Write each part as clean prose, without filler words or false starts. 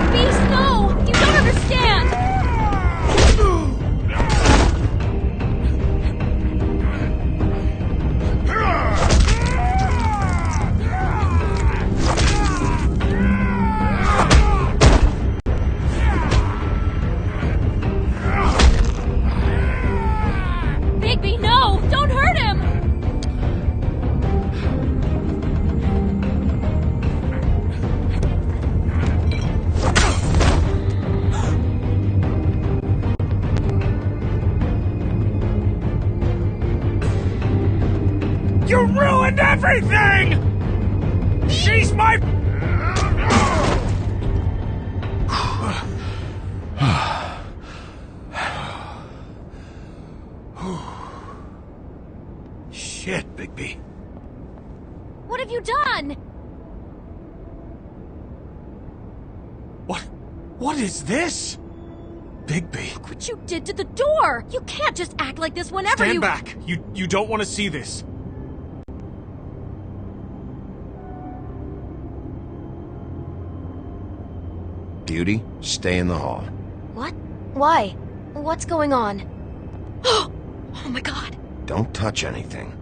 Beast, no! You don't understand! Bigby, no! Don't hurt him! You ruined everything! She's my... Shit, Bigby. What have you done? What is this? Bigby. Look what you did to the door! You can't just act like this whenever Stand back! You don't want to see this. Beauty, stay in the hall. What? Why? What's going on? Oh my god! Don't touch anything.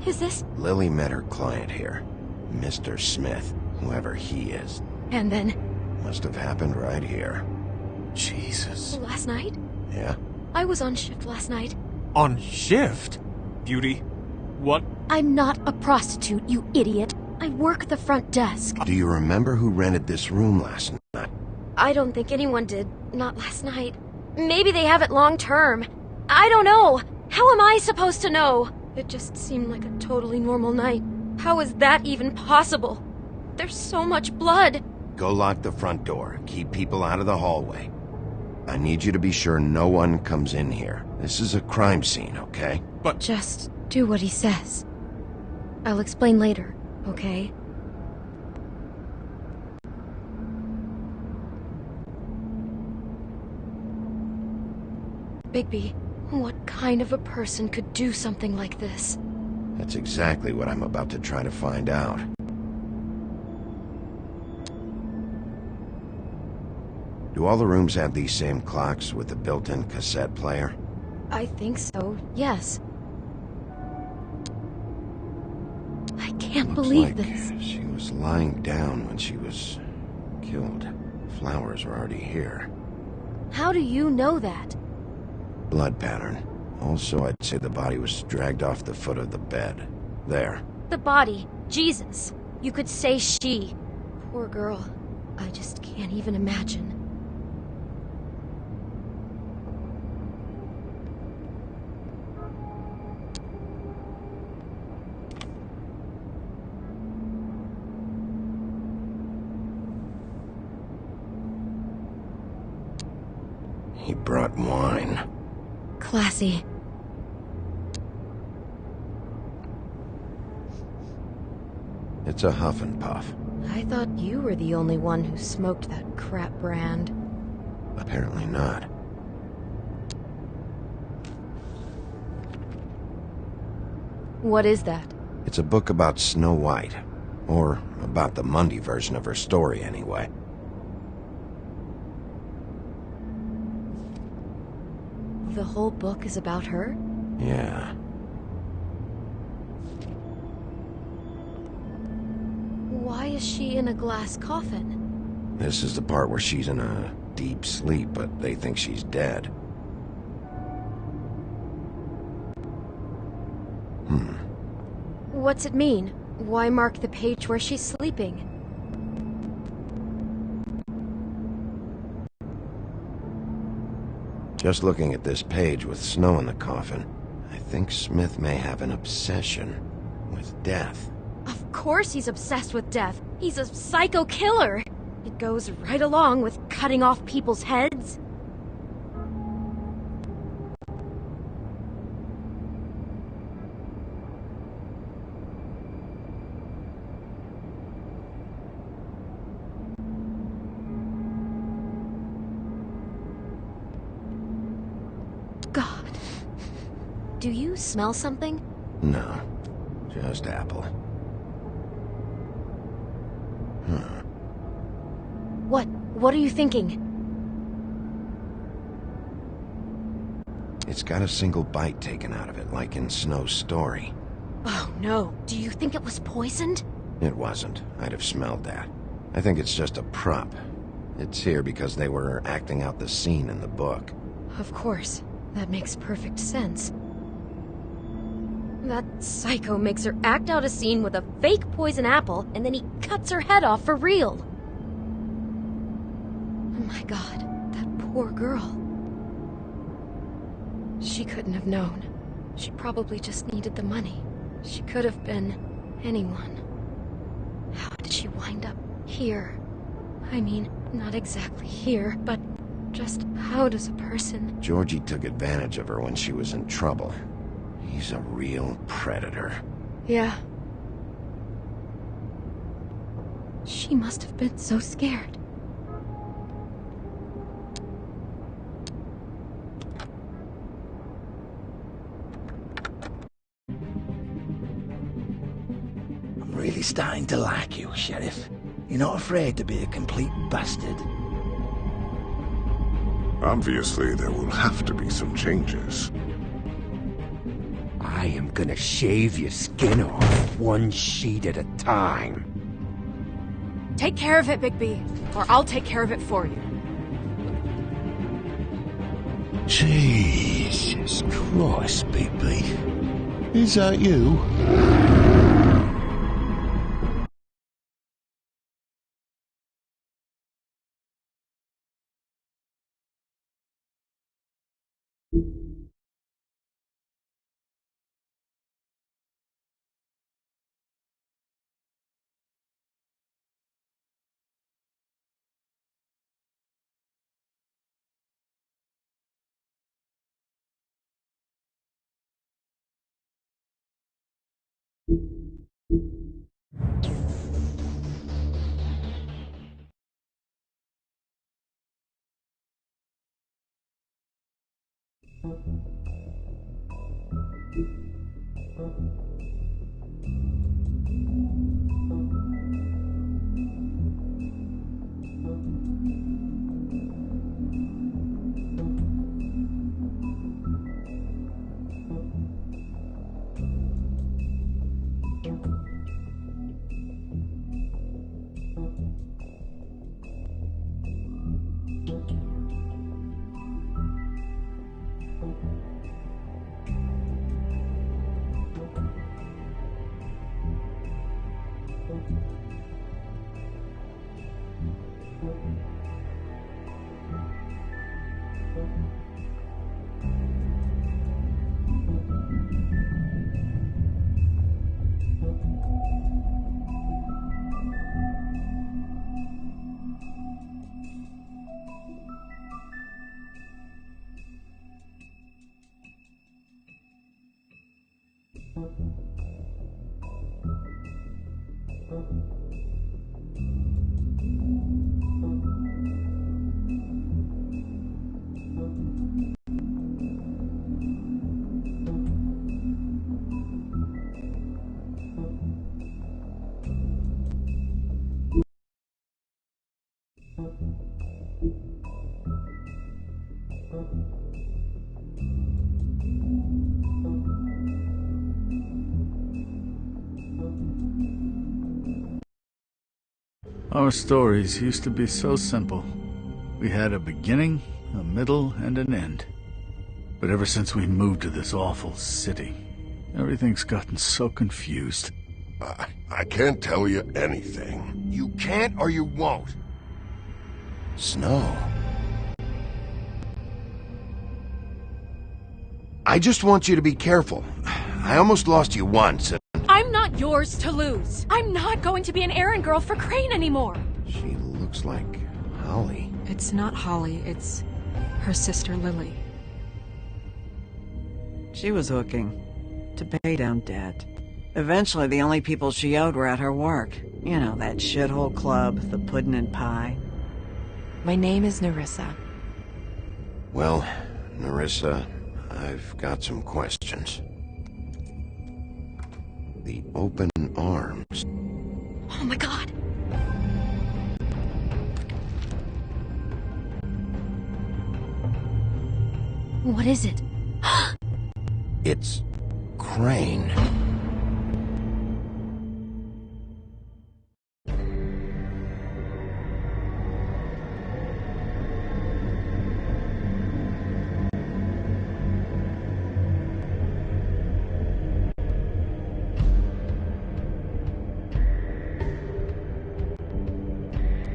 Is this... Lily met her client here, Mr. Smith, whoever he is. And then... Must have happened right here. Jesus. Last night? Yeah? I was on shift last night. On shift? Beauty, what? I'm not a prostitute, you idiot. I work the front desk. Do you remember who rented this room last night? I don't think anyone did. Not last night. Maybe they have it long term. I don't know. How am I supposed to know? It just seemed like a totally normal night. How is that even possible? There's so much blood. Go lock the front door. Keep people out of the hallway. I need you to be sure no one comes in here. This is a crime scene, okay? But... Just do what he says. I'll explain later, okay? Bigby, what kind of a person could do something like this? That's exactly what I'm about to try to find out. Do all the rooms have these same clocks with the built-in cassette player? I think so, yes. I can't believe this. She was lying down when she was killed. Flowers were already here. How do you know that? Blood pattern. Also, I'd say the body was dragged off the foot of the bed. There. The body. Jesus. You could say she. Poor girl. I just can't even imagine. He brought wine. Classy. It's a huff and puff. I thought you were the only one who smoked that crap brand. Apparently not. What is that? It's a book about Snow White. Or about the Mundy version of her story, anyway. The whole book is about her? Yeah. Why is she in a glass coffin? This is the part where she's in a deep sleep, but they think she's dead. What's it mean? Why mark the page where she's sleeping? Just looking at this page with Snow in the coffin, I think Smith may have an obsession with death. Of course he's obsessed with death. He's a psycho killer. It goes right along with cutting off people's heads. God. Do you smell something? No, just apple. What are you thinking? It's got a single bite taken out of it, like in Snow's story. Oh no, do you think it was poisoned? It wasn't. I'd have smelled that. I think it's just a prop. It's here because they were acting out the scene in the book. Of course. That makes perfect sense. That psycho makes her act out a scene with a fake poison apple, and then he cuts her head off for real. Oh my god, that poor girl. She couldn't have known. She probably just needed the money. She could have been anyone. How did she wind up here? I mean, not exactly here, but just how does a person... Georgie took advantage of her when she was in trouble. He's a real predator. Yeah. She must have been so scared. I'm really starting to like you, Sheriff. You're not afraid to be a complete bastard. Obviously, there will have to be some changes. I am gonna shave your skin off, one sheet at a time. Take care of it, Bigby, or I'll take care of it for you. Jesus Christ, Bigby. Is that you? Our stories used to be so simple. We had a beginning, a middle, and an end. But ever since we moved to this awful city, everything's gotten so confused. I can't tell you anything. You can't or you won't. Snow. I just want you to be careful. I almost lost you once, and... I'm not yours to lose. I'm not going to be an errand girl for Crane anymore. She looks like Holly. It's not Holly, it's her sister Lily. She was hooking to pay down debt. Eventually, the only people she owed were at her work. You know, that shithole club, the Puddin' and Pie. My name is Nerissa. Well, Nerissa, I've got some questions. The open arms. Oh my god. What is it? It's Crane.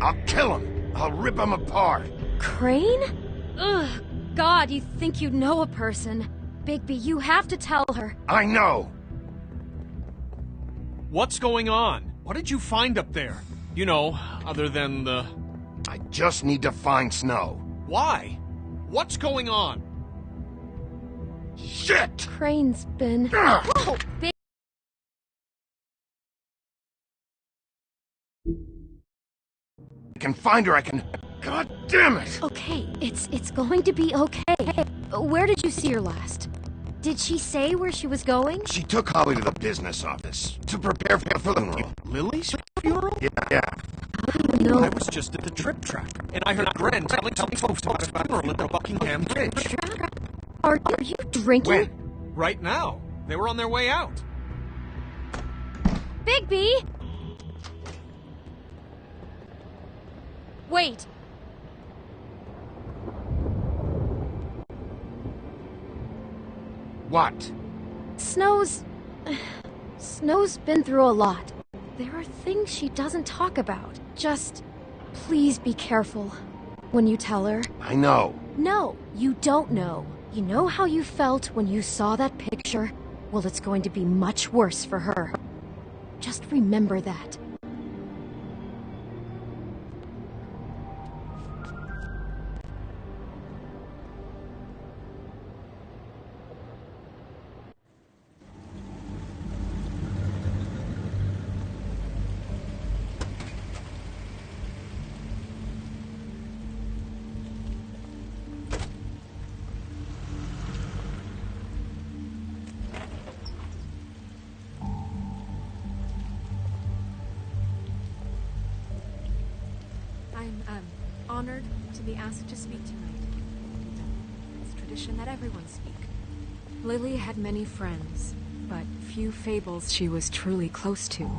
I'll kill him. I'll rip him apart. Crane? Ugh, God, you think you know a person. Bigby, you have to tell her. I know. What's going on? What did you find up there? You know, other than the... I just need to find Snow. Why? What's going on? Shit! Crane's been... Whoa! Big... I can find her, I can... God damn it! Okay, it's going to be okay. Where did you see her last? Did she say where she was going? She took Holly to the business office to prepare for the funeral. Lily's funeral? Yeah. No. I was just at the trip track, and I heard Gren telling folks about a funeral at the Buckingham Bridge. Are you drinking? When? Right now. They were on their way out. Bigby! Wait. What? Snow's been through a lot. There are things she doesn't talk about. Just, please be careful when you tell her. I know. No, you don't know. You know how you felt when you saw that picture? Well, it's going to be much worse for her. Just remember that. I'm honored to be asked to speak tonight. It's tradition that everyone speak. Lily had many friends, but few fables she was truly close to.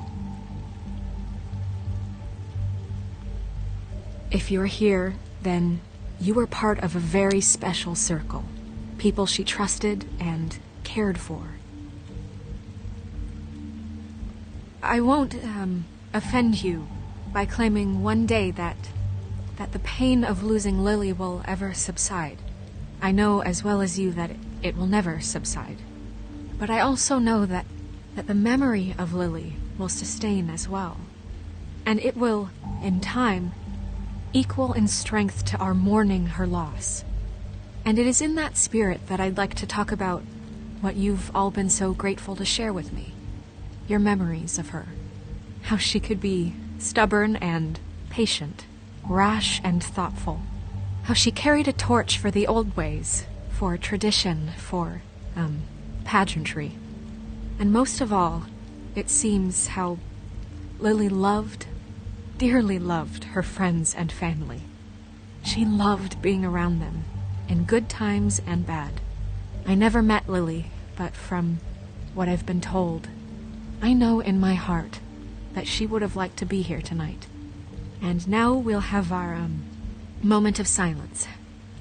If you're here, then you were part of a very special circle. People she trusted and cared for. I won't, offend you by claiming one day that the pain of losing Lily will ever subside. I know as well as you that it will never subside. But I also know that the memory of Lily will sustain as well. And it will, in time, equal in strength to our mourning her loss. And it is in that spirit that I'd like to talk about what you've all been so grateful to share with me. Your memories of her. How she could be stubborn and patient, rash and thoughtful. How she carried a torch for the old ways, for tradition, for, pageantry. And most of all, it seems how Lily loved, dearly loved her friends and family. She loved being around them, in good times and bad. I never met Lily, but from what I've been told, I know in my heart that she would have liked to be here tonight. And now we'll have our, moment of silence.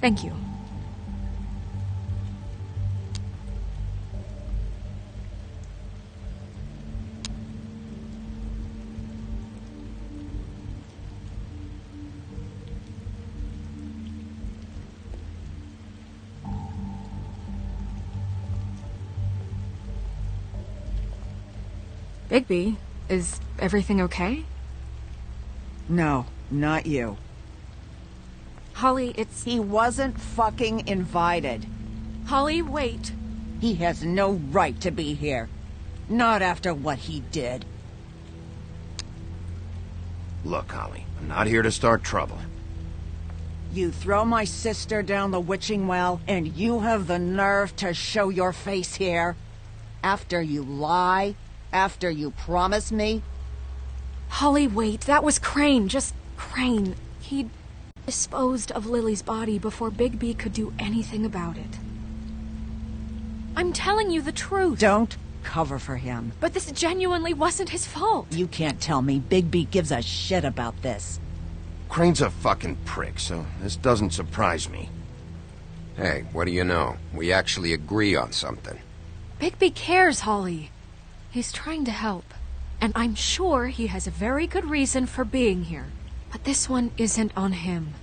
Thank you. Bigby, is everything okay? No, not you. Holly, it's... He wasn't fucking invited. Holly, wait. He has no right to be here. Not after what he did. Look, Holly, I'm not here to start trouble. You throw my sister down the witching well, and you have the nerve to show your face here? After you lie? After you promise me? Holly, wait. That was Crane. Just Crane. He disposed of Lily's body before Bigby could do anything about it. I'm telling you the truth. Don't cover for him. But this genuinely wasn't his fault. You can't tell me Bigby gives a shit about this. Crane's a fucking prick, so this doesn't surprise me. Hey, what do you know? We actually agree on something. Bigby cares, Holly. He's trying to help. And I'm sure he has a very good reason for being here. But this one isn't on him.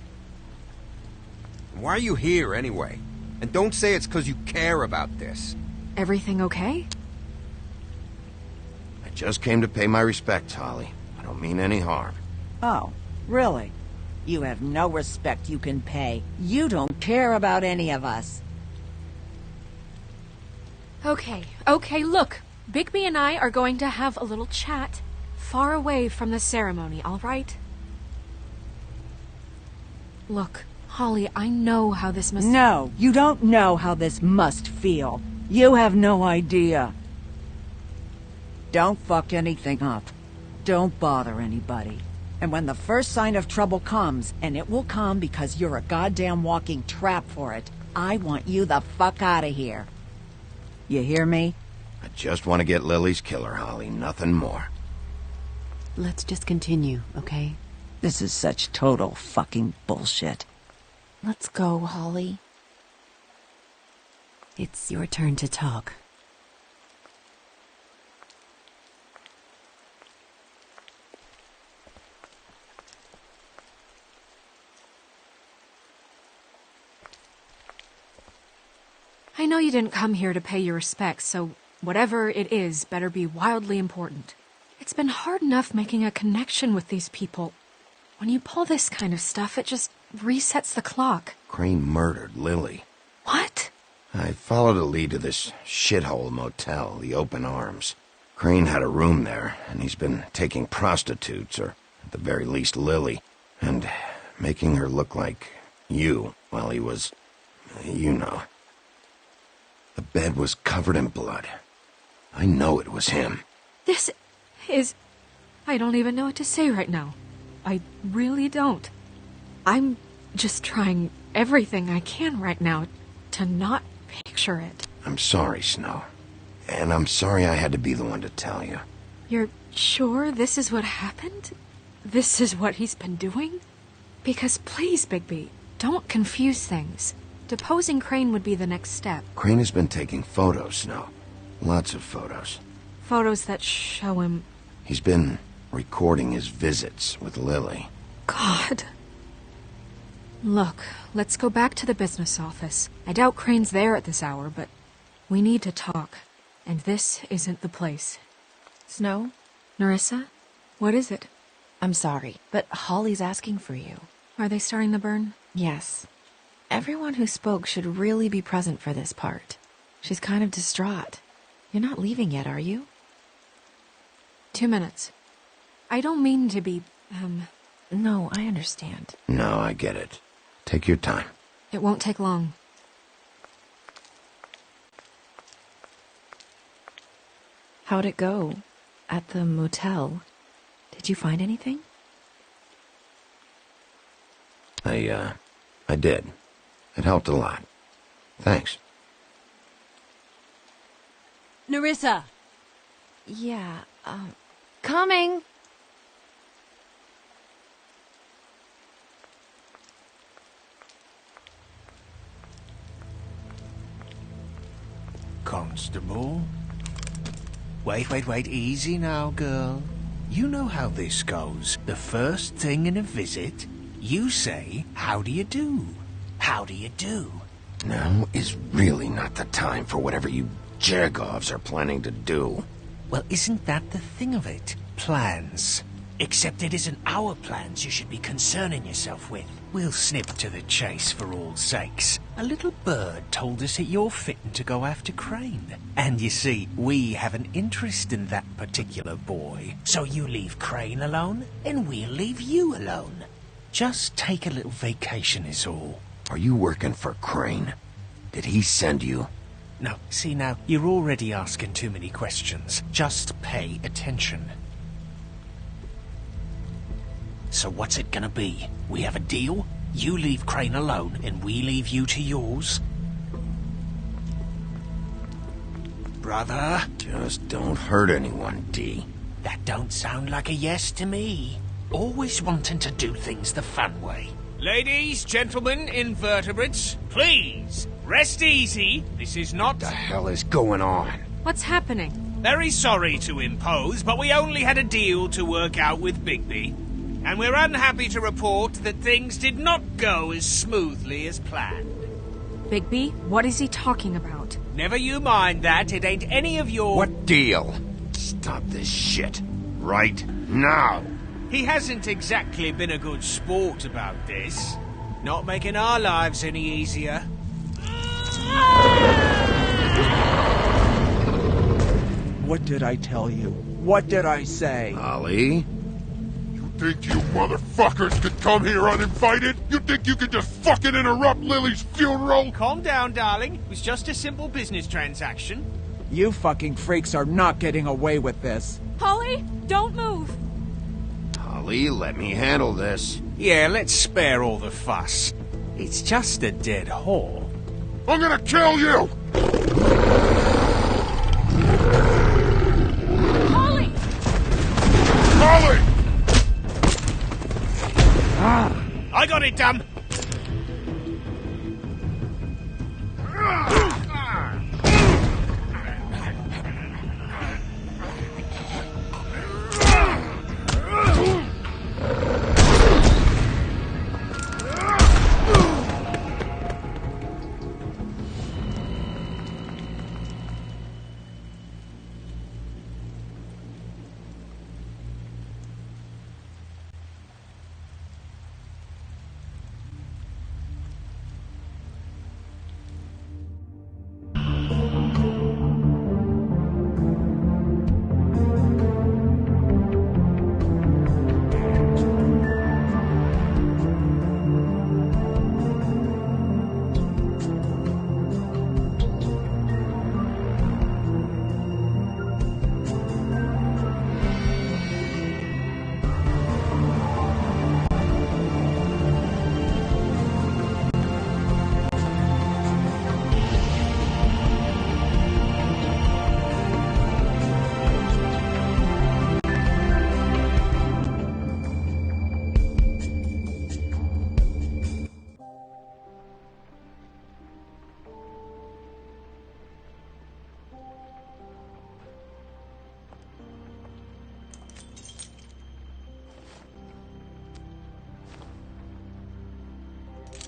Why are you here, anyway? And don't say it's because you care about this. Everything okay? I just came to pay my respects, Holly. I don't mean any harm. Oh, really? You have no respect you can pay. You don't care about any of us. Okay, look. Bigby and I are going to have a little chat far away from the ceremony, all right? Look, Holly, I know how this must... No, you don't know how this must feel. You have no idea. Don't fuck anything up. Don't bother anybody. And when the first sign of trouble comes, and it will come because you're a goddamn walking trap for it, I want you the fuck out of here. You hear me? I just want to get Lily's killer, Holly, nothing more. Let's just continue, okay? This is such total fucking bullshit. Let's go, Holly. It's your turn to talk. I know you didn't come here to pay your respects, so whatever it is better be wildly important. It's been hard enough making a connection with these people. When you pull this kind of stuff, it just resets the clock. Crane murdered Lily. What? I followed a lead to this shithole motel, the Open Arms. Crane had a room there, and he's been taking prostitutes, or at the very least Lily, and making her look like you while he was... you know. The bed was covered in blood. I know it was him. This is... I don't even know what to say right now. I really don't. I'm just trying everything I can right now to not picture it. I'm sorry, Snow. And I'm sorry I had to be the one to tell you. You're sure this is what happened? This is what he's been doing? Because please, Bigby, don't confuse things. Deposing Crane would be the next step. Crane has been taking photos, Snow. Lots of photos. Photos that show him... He's been recording his visits with Lily. God. Look, let's go back to the business office. I doubt Crane's there at this hour, but we need to talk. And this isn't the place. Snow? Nerissa? What is it? I'm sorry, but Holly's asking for you. Are they starting the burn? Yes. Everyone who spoke should really be present for this part. She's kind of distraught. You're not leaving yet, are you? 2 minutes. I don't mean to be, No, I understand. No, I get it. Take your time. It won't take long. How'd it go? At the motel? Did you find anything? I did. It helped a lot. Thanks. Nerissa! Yeah, Coming! Constable? Wait, easy now, girl. You know how this goes. The first thing in a visit, you say, how do you do? How do you do? Now is really not the time for whatever you Jergovs are planning to do. Well, isn't that the thing of it? Plans. Except it isn't our plans you should be concerning yourself with. We'll snip to the chase for all sakes. A little bird told us that you're fitting to go after Crane. And you see, we have an interest in that particular boy. So you leave Crane alone, and we'll leave you alone. Just take a little vacation is all. Are you working for Crane? Did he send you? No, see now, you're already asking too many questions. Just pay attention. So what's it gonna be? We have a deal? You leave Crane alone, and we leave you to yours? Brother? Just don't hurt anyone, D. That don't sound like a yes to me. Always wanting to do things the fun way. Ladies, gentlemen, invertebrates, please, rest easy. This is not... What the hell is going on? What's happening? Very sorry to impose, but we only had a deal to work out with Bigby. And we're unhappy to report that things did not go as smoothly as planned. Bigby, what is he talking about? Never you mind that, it ain't any of your... What deal? Stop this shit. Right now. He hasn't exactly been a good sport about this. Not making our lives any easier. What did I tell you? What did I say? Ollie? Think you motherfuckers could come here uninvited? You think you could just fucking interrupt Lily's funeral? Calm down, darling. It was just a simple business transaction. You fucking freaks are not getting away with this. Holly, don't move. Ollie, let me handle this. Yeah, let's spare all the fuss. It's just a dead whore. I'm gonna kill you! Holly! Holly! I got it, damn!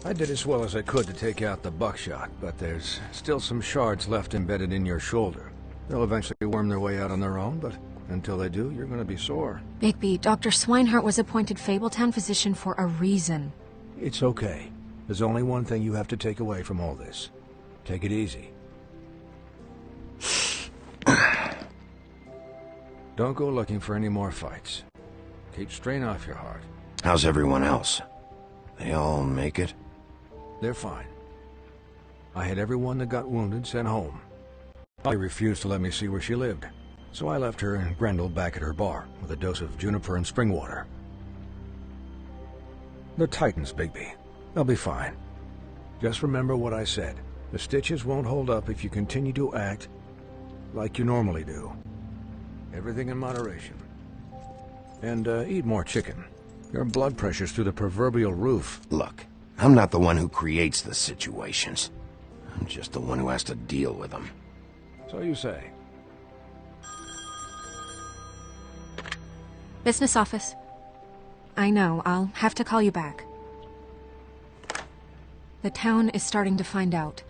I did as well as I could to take out the buckshot, but there's still some shards left embedded in your shoulder. They'll eventually worm their way out on their own, but until they do, you're gonna be sore. Bigby, Dr. Swinehart was appointed Fabletown physician for a reason. It's okay. There's only one thing you have to take away from all this. Take it easy. Don't go looking for any more fights. Keep strain off your heart. How's everyone else? They all make it? They're fine. I had everyone that got wounded sent home. Holly refused to let me see where she lived, so I left her and Grendel back at her bar with a dose of juniper and spring water. They're Titans, Bigby. They'll be fine. Just remember what I said. The stitches won't hold up if you continue to act like you normally do. Everything in moderation. And eat more chicken. Your blood pressure's through the proverbial roof. Look, I'm not the one who creates the situations. I'm just the one who has to deal with them. So you say. Business office. I know, I'll have to call you back. The town is starting to find out.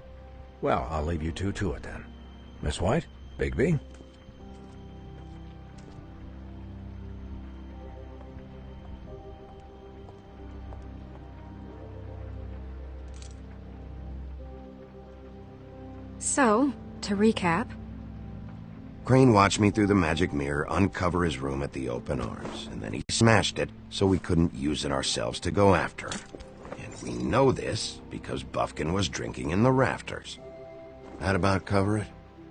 Well, I'll leave you two to it then. Miss White, Bigby. So, to recap... Crane watched me through the magic mirror uncover his room at the open arms, and then he smashed it so we couldn't use it ourselves to go after him. And we know this because Buffkin was drinking in the rafters. That about cover it?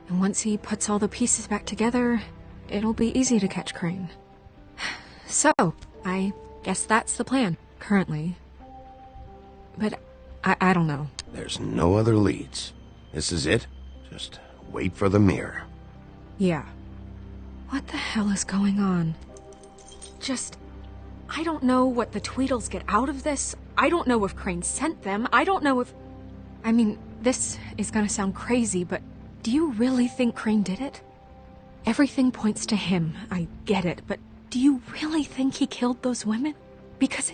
And once he puts all the pieces back together, it'll be easy to catch Crane. So, I guess that's the plan, currently. But I don't know. There's no other leads. This is it. Just wait for the mirror. Yeah. What the hell is going on? I don't know what the Tweedles get out of this. I don't know if Crane sent them. I don't know if... I mean, this is gonna sound crazy, but do you really think Crane did it? Everything points to him, I get it, but do you really think he killed those women? Because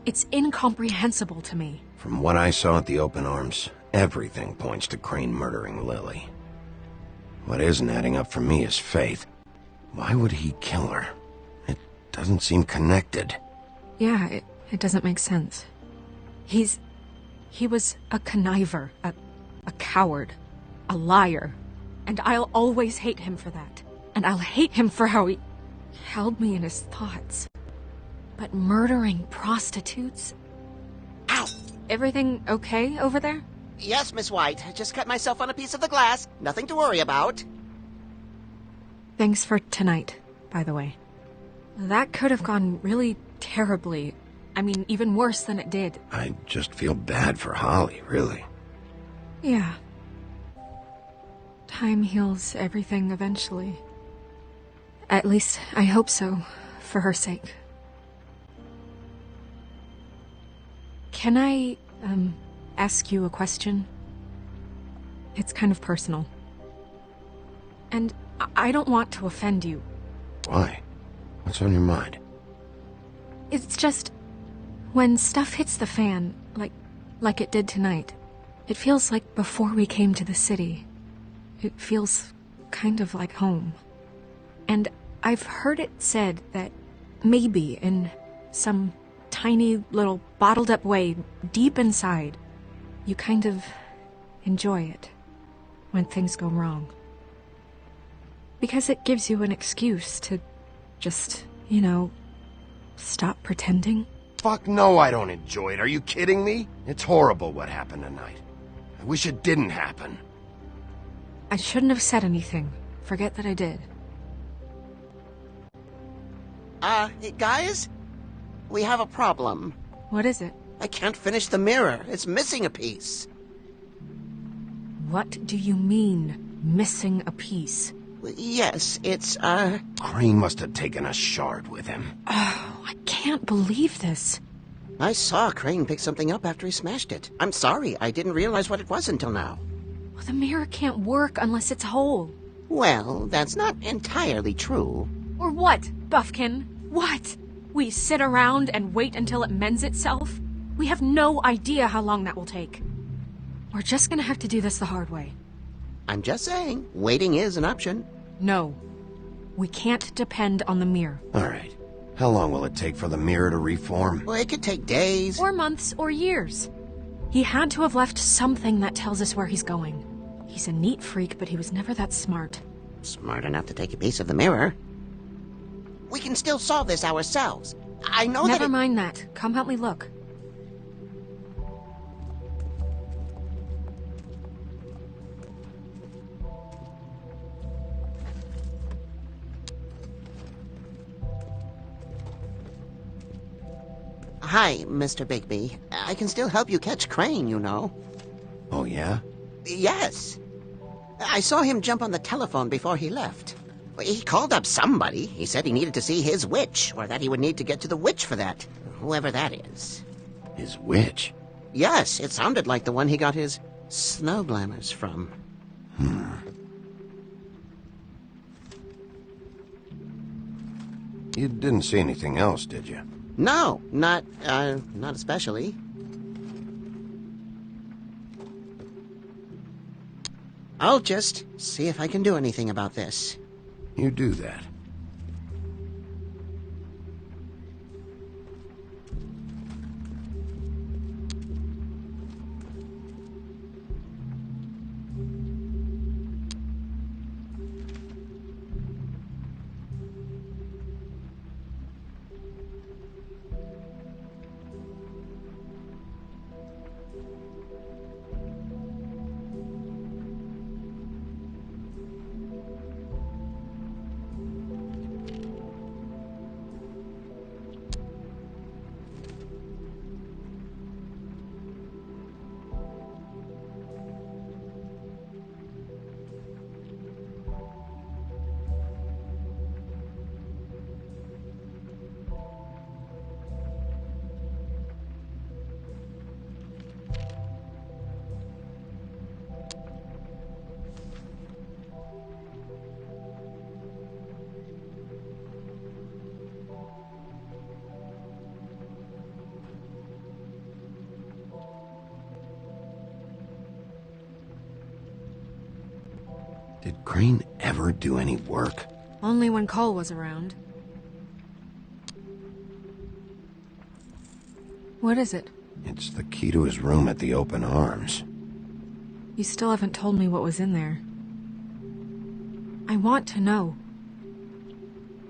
it's incomprehensible to me. From what I saw at the open arms, everything points to Crane murdering Lily. What isn't adding up for me is Faith. Why would he kill her? It doesn't seem connected. Yeah, it doesn't make sense. He was a conniver, a coward, a liar. And I'll always hate him for that. And I'll hate him for how he held me in his thoughts. But murdering prostitutes? Ow! Everything okay over there? Yes, Miss White. Just cut myself on a piece of the glass. Nothing to worry about. Thanks for tonight, by the way. That could have gone really terribly. I mean, even worse than it did. I just feel bad for Holly, really. Yeah. Time heals everything eventually. At least, I hope so, for her sake. Can I, ask you a question? It's kind of personal. And I don't want to offend you. Why? What's on your mind? It's just... when stuff hits the fan, like it did tonight, it feels like before we came to the city. It feels kind of like home. And I've heard it said that maybe in some tiny little bottled up way deep inside, you kind of enjoy it when things go wrong. Because it gives you an excuse to just, stop pretending. Fuck no, I don't enjoy it. Are you kidding me? It's horrible what happened tonight. I wish it didn't happen. I shouldn't have said anything. Forget that I did. Guys? We have a problem. What is it? I can't finish the mirror. It's missing a piece. What do you mean, missing a piece? Yes, it's, Crane must have taken a shard with him. Oh, I can't believe this. I saw Crane pick something up after he smashed it. I'm sorry, I didn't realize what it was until now. Well, the mirror can't work unless it's whole. Well, that's not entirely true. Or what, Buffkin? What? We sit around and wait until it mends itself? We have no idea how long that will take. We're just gonna have to do this the hard way. I'm just saying, waiting is an option. No. We can't depend on the mirror. All right. How long will it take for the mirror to reform? Well, it could take days. Or months, or years. He had to have left something that tells us where he's going. He's a neat freak, but he was never that smart. Smart enough to take a piece of the mirror. We can still solve this ourselves. I know Never mind that. Come help me look. Hi, Mr. Bigby. I can still help you catch Crane, you know. Oh, yeah? Yes. I saw him jump on the telephone before he left. He called up somebody. He said he needed to see his witch, or that he would need to get to the witch for that. Whoever that is. His witch? Yes, it sounded like the one he got his snow glamours from. You didn't see anything else, did you? No, not especially. I'll just see if I can do anything about this. You do that. Did Crane ever do any work? Only when Cole was around. What is it? It's the key to his room at the Open Arms. You still haven't told me what was in there. I want to know.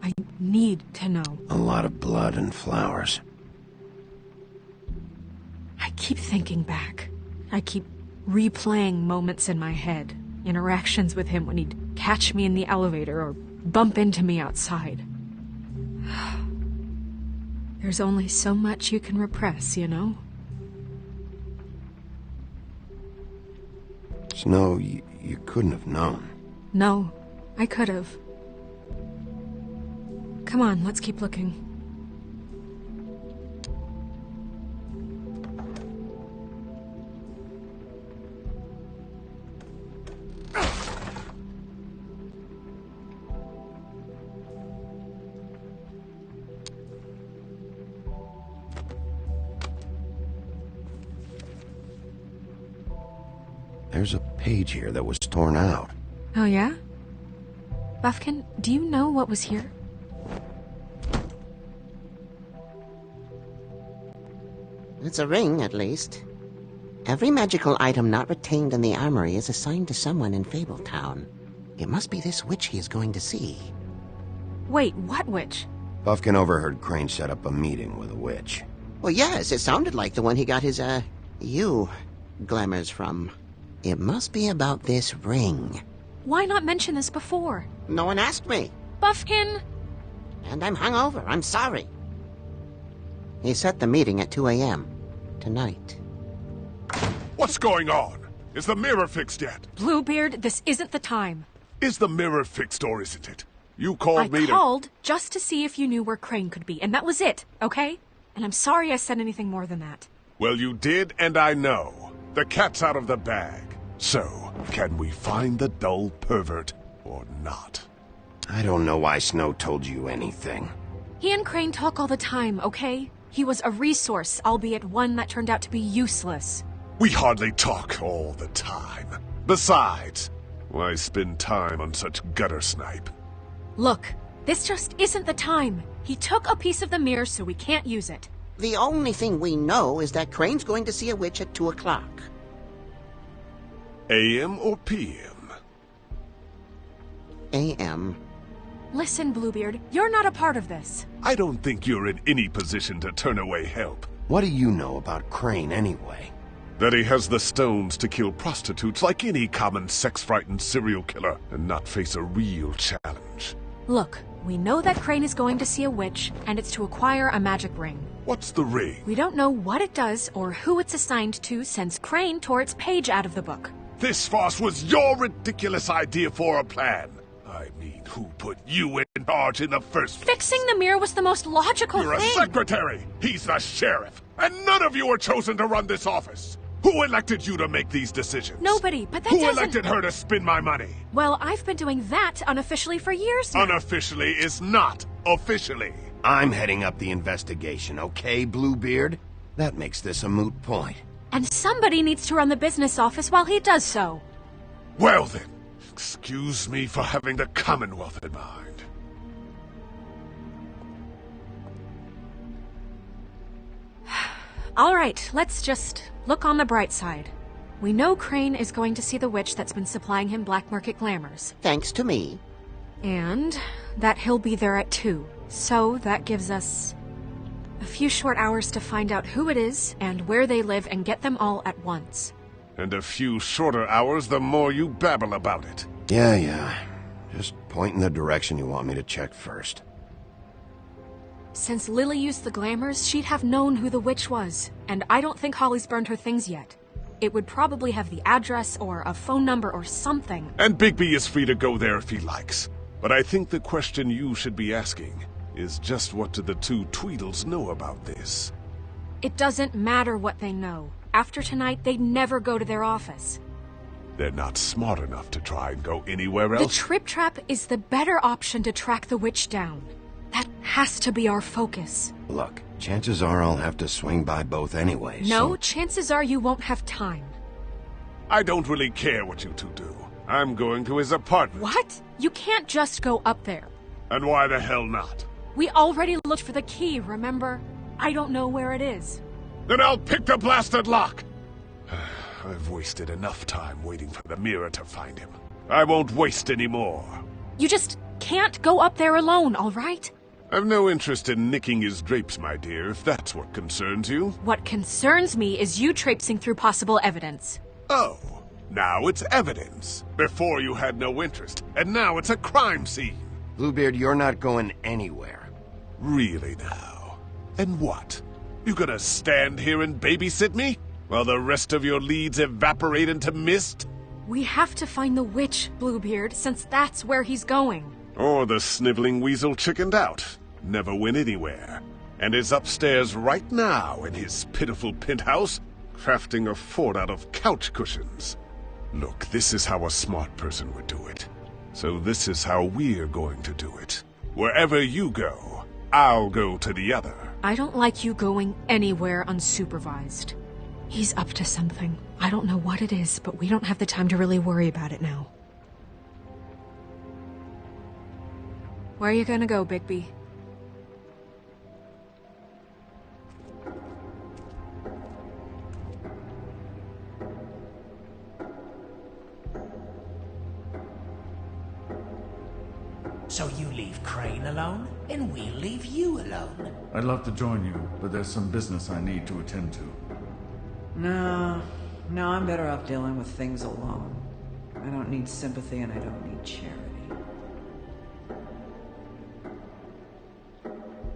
I need to know. A lot of blood and flowers. I keep thinking back. I keep replaying moments in my head. Interactions with him when he'd catch me in the elevator or bump into me outside. There's only so much you can repress, you know? Snow, you couldn't have known. No, I could have. Come on, let's keep looking. There's a page here that was torn out. Oh, yeah? Buffkin, do you know what was here? It's a ring, at least. Every magical item not retained in the armory is assigned to someone in Fabletown. It must be this witch he is going to see. Wait, what witch? Buffkin overheard Crane set up a meeting with a witch. Well, yes, it sounded like the one he got his, glamours from. It must be about this ring. Why not mention this before? No one asked me. Buffkin! And I'm hungover. I'm sorry. He set the meeting at 2 a.m. tonight. What's going on? Is the mirror fixed yet? Bluebeard, this isn't the time. Is the mirror fixed or isn't it? You called me I called just to see if you knew where Crane could be, and that was it, okay? And I'm sorry I said anything more than that. Well, you did, and I know. The cat's out of the bag. So, can we find the dull pervert or not? I don't know why Snow told you anything. He and Crane talk all the time, okay? He was a resource, albeit one that turned out to be useless. We hardly talk all the time. Besides, why spend time on such gutter snipe? Look, this just isn't the time. He took a piece of the mirror, so we can't use it. The only thing we know is that Crane's going to see a witch at 2 o'clock. AM or PM? AM. Listen, Bluebeard, you're not a part of this. I don't think you're in any position to turn away help. What do you know about Crane, anyway? That he has the stones to kill prostitutes like any common sex-frightened serial killer and not face a real challenge. Look, we know that Crane is going to see a witch, and it's to acquire a magic ring. What's the ring? We don't know what it does or who it's assigned to since Crane tore its page out of the book. This farce was your ridiculous idea for a plan. I mean, who put you in charge in the first place? Fixing the mirror was the most logical You're thing. a secretary! He's the sheriff! And none of you were chosen to run this office! Who elected you to make these decisions? Nobody, but that Who doesn't... elected her to spend my money? Well, I've been doing that unofficially for years now. Unofficially is not officially. I'm heading up the investigation, okay, Bluebeard? That makes this a moot point. And somebody needs to run the business office while he does so. Well then, excuse me for having the Commonwealth in mind. All right, let's just look on the bright side. We know Crane is going to see the witch that's been supplying him black market glamours. Thanks to me. And that he'll be there at 2. So that gives us a few short hours to find out who it is and where they live and get them all at once. And a few shorter hours the more you babble about it. Yeah. Just point in the direction you want me to check first. Since Lily used the glamours, she'd have known who the witch was. And I don't think Holly's burned her things yet. It would probably have the address or a phone number or something. And Bigby is free to go there if he likes. But I think the question you should be asking is just what do the two Tweedles know about this? It doesn't matter what they know. After tonight, they'd never go to their office. They're not smart enough to try and go anywhere else? The Trip Trap is the better option to track the witch down. That has to be our focus. Look, chances are I'll have to swing by both anyway, No, so... chances are you won't have time. I don't really care what you two do. I'm going to his apartment. What? You can't just go up there. And why the hell not? We already looked for the key, remember? I don't know where it is. Then I'll pick the blasted lock! I've wasted enough time waiting for the mirror to find him. I won't waste any more. You just can't go up there alone, all right? I've no interest in nicking his drapes, my dear, if that's what concerns you. What concerns me is you traipsing through possible evidence. Oh, now it's evidence. Before you had no interest, and now it's a crime scene. Bluebeard, you're not going anywhere. Really now? And what? You gonna stand here and babysit me? While the rest of your leads evaporate into mist? We have to find the witch, Bluebeard, since that's where he's going. Or the sniveling weasel chickened out. Never went anywhere. And is upstairs right now in his pitiful penthouse, crafting a fort out of couch cushions. Look, this is how a smart person would do it. So this is how we're going to do it. Wherever you go, I'll go to the other. I don't like you going anywhere unsupervised. He's up to something. I don't know what it is, but we don't have the time to really worry about it now. Where are you gonna go, Bigby? So you leave Crane alone, and we'll leave you alone. I'd love to join you, but there's some business I need to attend to. No, I'm better off dealing with things alone. I don't need sympathy and I don't need charity.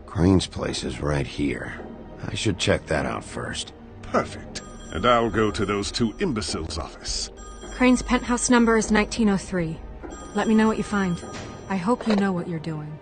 Crane's place is right here. I should check that out first. Perfect. And I'll go to those two imbeciles' office. Crane's penthouse number is 1903. Let me know what you find. I hope you know what you're doing.